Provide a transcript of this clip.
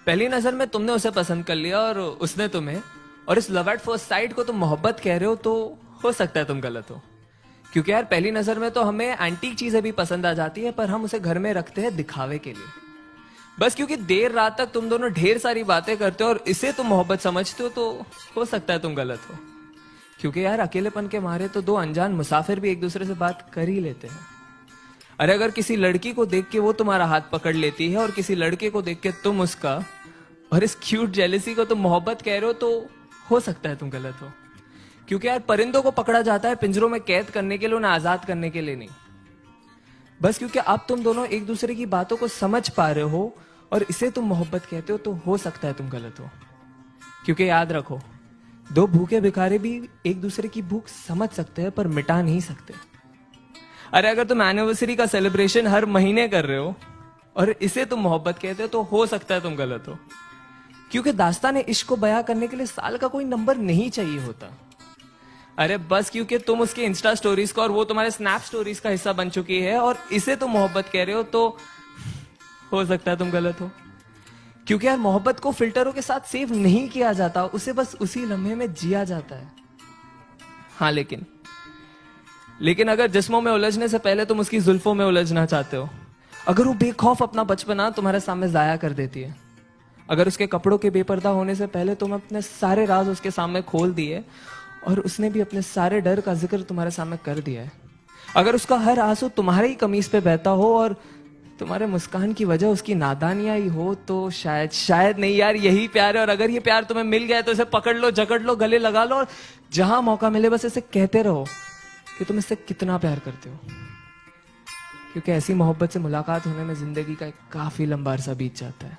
पहली नजर में तुमने उसे पसंद कर लिया और उसने तुम्हें, और इस लव एट फर्स्ट साइट को तुम मोहब्बत कह रहे हो, तो हो सकता है तुम गलत हो। क्योंकि यार पहली नजर में तो हमें एंटीक चीजें भी पसंद आ जाती है, पर हम उसे घर में रखते हैं दिखावे के लिए। बस क्योंकि देर रात तक तुम दोनों ढेर सारी बातें करते हो और इसे तुम मोहब्बत समझते हो, तो हो सकता है तुम गलत हो। क्योंकि यार अकेलेपन के मारे तो दो अनजान मुसाफिर भी एक दूसरे से बात कर ही लेते हैं। अरे अगर किसी लड़की को देख के वो तुम्हारा हाथ पकड़ लेती है और किसी लड़के को देख के तुम उसका, और इस क्यूट जेलेसी को तुम मोहब्बत कह रहे हो, तो हो सकता है तुम गलत हो। क्योंकि यार परिंदों को पकड़ा जाता है पिंजरों में कैद करने के लिए, उन्हें आजाद करने के लिए नहीं। बस क्योंकि अब तुम दोनों एक दूसरे की बातों को समझ पा रहे हो और इसे तुम मोहब्बत कहते हो, तो हो सकता है तुम गलत हो। क्योंकि याद रखो, दो भूखे भिखारी भी एक दूसरे की भूख समझ सकते हैं पर मिटा नहीं सकते। अरे अगर तुम एनिवर्सरी का सेलिब्रेशन हर महीने कर रहे हो और इसे तुम मोहब्बत कहते हो, तो हो सकता है तुम गलत हो। क्योंकि दास्तान इश्क को बयां करने के लिए साल का कोई नंबर नहीं चाहिए होता। अरे बस क्योंकि तुम उसके इंस्टा स्टोरीज का और वो तुम्हारे स्नैप स्टोरीज का हिस्सा बन चुकी है और इसे तुम मोहब्बत कह रहे हो, तो हो सकता है तुम गलत हो। क्योंकि यार मोहब्बत को फिल्टरों के साथ सेव नहीं किया जाता, उसे बस उसी लम्हे में जिया जाता है। हाँ लेकिन अगर जिस्मों में उलझने से पहले तुम उसकी जुल्फों में उलझना चाहते हो, अगर वो बेखौफ अपना बचपना तुम्हारे सामने जाया कर देती है, अगर उसके कपड़ों के बेपर्दा होने से पहले तुम अपने सारे राज उसके सामने खोल दिए और उसने भी अपने सारे डर का जिक्र तुम्हारे सामने कर दिया है, अगर उसका हर आंसू तुम्हारे ही कमीज पे बहता हो और तुम्हारे मुस्कान की वजह उसकी नादानियां ही हो, तो शायद नहीं यार यही प्यार है। और अगर ये प्यार तुम्हें मिल गया है तो इसे पकड़ लो, जकड़ लो, गले लगा लो और जहां मौका मिले बस इसे कहते रहो कि तुम इससे कितना प्यार करते हो। क्योंकि ऐसी मोहब्बत से मुलाकात होने में जिंदगी का एक काफी लंबा अरसा बीत जाता है।